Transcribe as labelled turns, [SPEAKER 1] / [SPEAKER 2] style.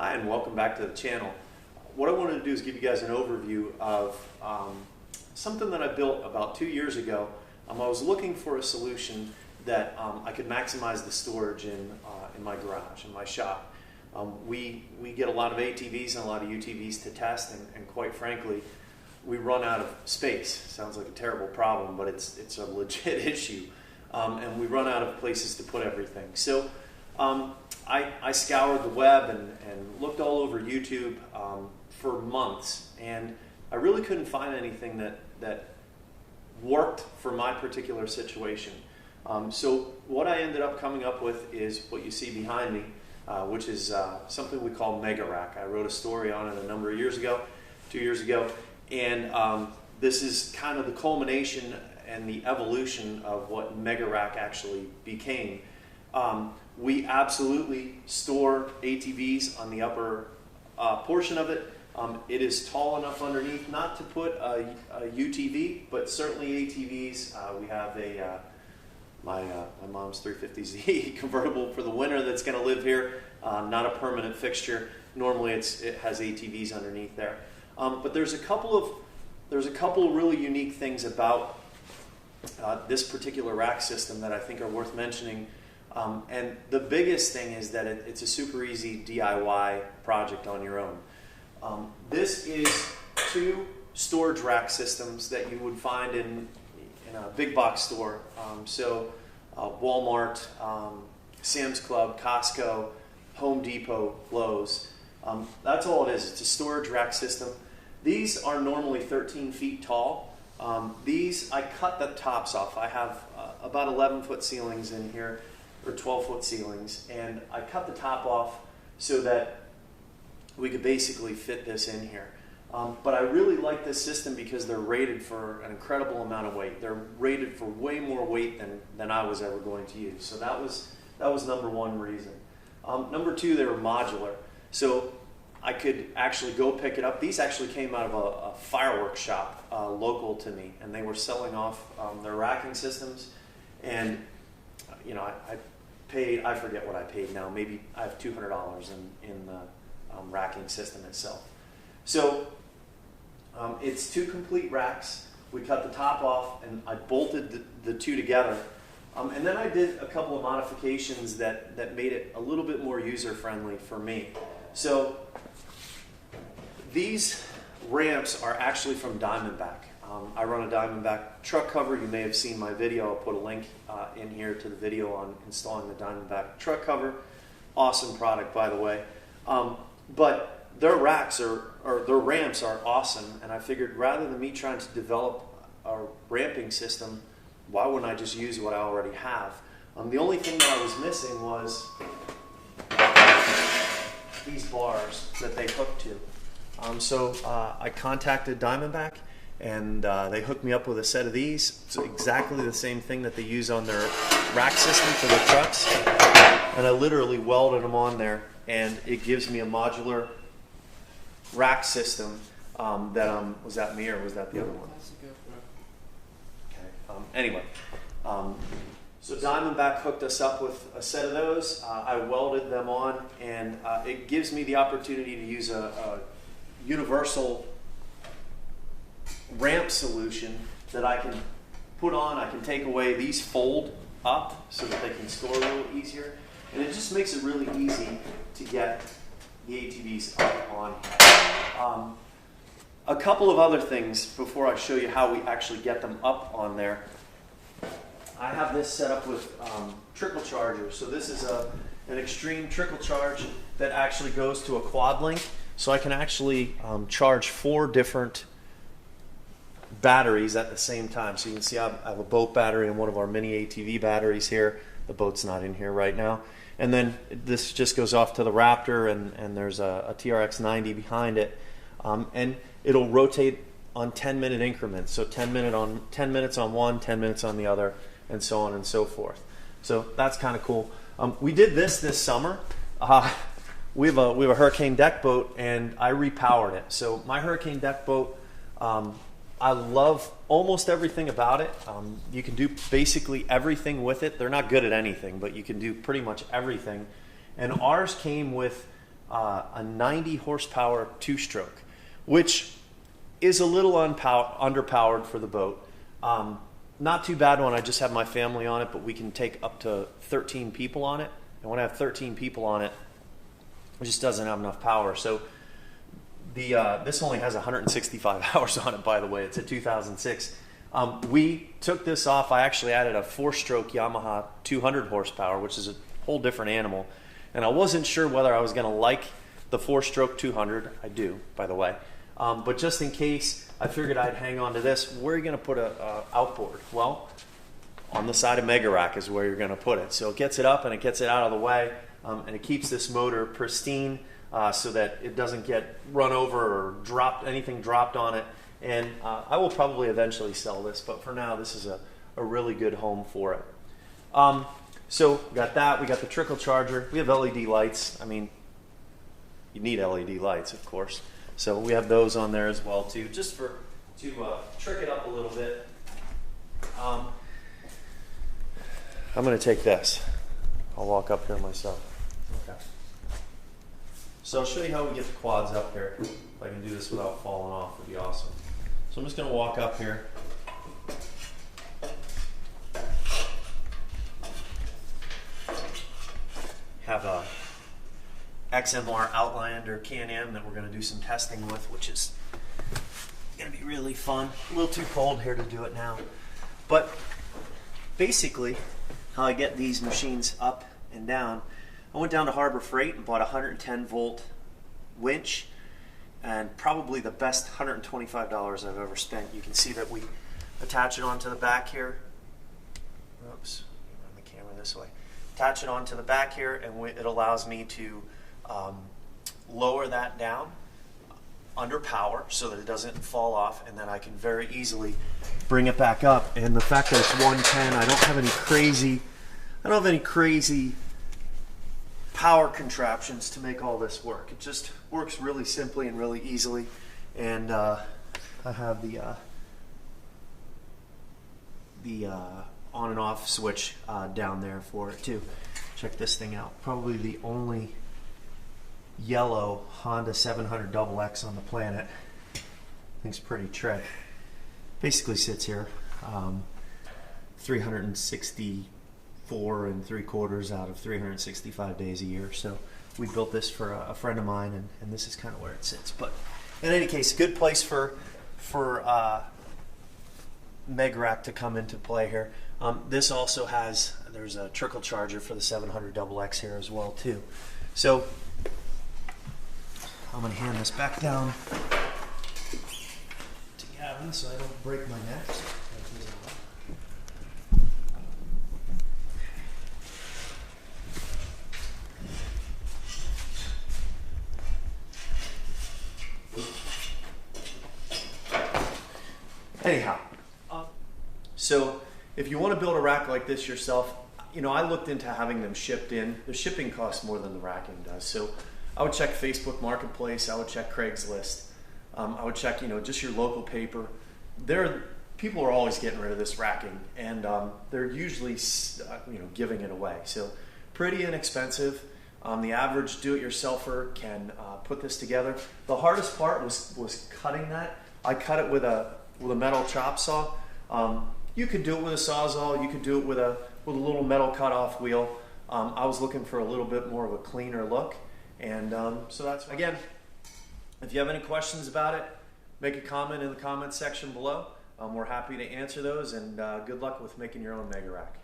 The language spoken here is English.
[SPEAKER 1] Hi, and welcome back to the channel. What I wanted to do is give you guys an overview of something that I built about 2 years ago. I was looking for a solution that I could maximize the storage in my garage, in my shop. We get a lot of ATVs and a lot of UTVs to test, and quite frankly, we run out of space. Sounds like a terrible problem, but it's a legit issue. And we run out of places to put everything. So I scoured the web and looked all over YouTube for months, and I really couldn't find anything that worked for my particular situation. So what I ended up coming up with is what you see behind me, which is something we call MegaRack. I wrote a story on it a number of years ago, 2 years ago, and this is kind of the culmination and the evolution of what MegaRack actually became. We absolutely store ATVs on the upper portion of it. It is tall enough underneath not to put a UTV, but certainly ATVs. We have my mom's 350Z convertible for the winter that's going to live here. Not a permanent fixture. Normally it has ATVs underneath there. But there's a couple of really unique things about this particular rack system that I think are worth mentioning. And the biggest thing is that it's a super easy DIY project on your own. This is 2 storage rack systems that you would find in a big box store. Walmart, Sam's Club, Costco, Home Depot, Lowe's. That's all it is. It's a storage rack system. These are normally 13 feet tall. These, I cut the tops off. I have about 11-foot ceilings in here, or 12-foot ceilings, and I cut the top off so that we could basically fit this in here. But I really like this system because they're rated for an incredible amount of weight. They're rated for way more weight than I was ever going to use. So that was number one reason. Number two, they were modular. So I could actually go pick it up. These actually came out of a fireworks shop local to me, and they were selling off their racking systems. And you know, I paid, I forget what I paid now, maybe I have $200 in the racking system itself. So it's 2 complete racks. We cut the top off and I bolted the 2 together. And then I did a couple of modifications that made it a little bit more user-friendly for me. So these ramps are actually from Diamondback. I run a Diamondback truck cover. You may have seen my video. I'll put a link in here to the video on installing the Diamondback truck cover. Awesome product, by the way. But their racks or their ramps are awesome, and I figured rather than me trying to develop a ramping system, why wouldn't I just use what I already have? The only thing that I was missing was these bars that they hook to. So I contacted Diamondback, and they hooked me up with a set of these. It's exactly the same thing that they use on their rack system for their trucks. And I literally welded them on there, and it gives me a modular rack system was that me or was that the other one? Okay. Anyway, so Diamondback hooked us up with a set of those. I welded them on, and it gives me the opportunity to use a universal ramp solution that I can put on. I can take away. These fold up so that they can store a little easier, and it just makes it really easy to get the ATVs up on here. A couple of other things before I show you how we actually get them up on there. I have this set up with trickle chargers. So this is an extreme trickle charge that actually goes to a quad link. So I can actually charge 4 different batteries at the same time. So you can see I have a boat battery and one of our mini ATV batteries here. The boat's not in here right now. And then this just goes off to the Raptor, and there's a TRX 90 behind it. And it'll rotate on 10-minute increments. So 10 minutes on one, 10 minutes on the other, and so on and so forth. So that's kind of cool. We did this summer. We have a Hurricane deck boat, and I repowered it. So my Hurricane deck boat, I love almost everything about it. You can do basically everything with it. They're not good at anything, but you can do pretty much everything. And ours came with a 90 horsepower two-stroke, which is a little underpowered for the boat. Not too bad when I just have my family on it, but we can take up to 13 people on it. And when I have 13 people on it, it just doesn't have enough power. So this only has 165 hours on it, by the way. It's a 2006. We took this off. I actually added a 4-stroke Yamaha 200 horsepower, which is a whole different animal. And I wasn't sure whether I was going to like the 4-stroke 200. I do, by the way. But just in case, I figured I'd hang on to this. Where are you going to put a outboard? Well, on the side of MegaRack is where you're going to put it. So it gets it up and it gets it out of the way, and it keeps this motor pristine so that it doesn't get run over or anything dropped on it. And I will probably eventually sell this, but for now, this is a really good home for it. So we got that. We got the trickle charger. We have LED lights. I mean, you need LED lights, of course. So we have those on there as well too, just to trick it up a little bit. I'm going to take this. I'll walk up here myself. Okay. So I'll show you how we get the quads up here. If I can do this without falling off, would be awesome. So I'm just going to walk up here. Have a XMR Outlander Can-Am that we're going to do some testing with, which is going to be really fun. A little too cold here to do it now. But basically, how I get these machines up and down, I went down to Harbor Freight and bought a 110 volt winch, and probably the best $125 I've ever spent. You can see that we attach it onto the back here. Oops, run the camera this way. Attach it onto the back here, and it allows me to lower that down under power so that it doesn't fall off, and then I can very easily bring it back up. And the fact that it's 110, I don't have any crazy power contraptions to make all this work. It just works really simply and really easily. And I have the on and off switch down there for it too. Check this thing out. Probably the only yellow Honda 700 XX on the planet. Thing's pretty trick. Basically sits here 364 3/4 out of 365 days a year. So we built this for a friend of mine, and this is kind of where it sits. But in any case, good place for MegaRack to come into play here. This also has, there's a trickle charger for the 700 XX here as well too. So I'm going to hand this back down to Gavin so I don't break my neck. Anyhow, so if you want to build a rack like this yourself, you know, I looked into having them shipped in. The shipping costs more than the racking does. So I would check Facebook Marketplace. I would check Craigslist. I would check, you know, just your local paper. People are always getting rid of this racking, and they're usually, you know, giving it away. So pretty inexpensive. The average do-it-yourselfer can put this together. The hardest part was cutting that. I cut it with a metal chop saw. You could do it with a Sawzall. You could do it with a little metal cutoff wheel. I was looking for a little bit more of a cleaner look, and so that's why. Again, if you have any questions about it, make a comment in the comments section below. We're happy to answer those, and good luck with making your own MegaRack.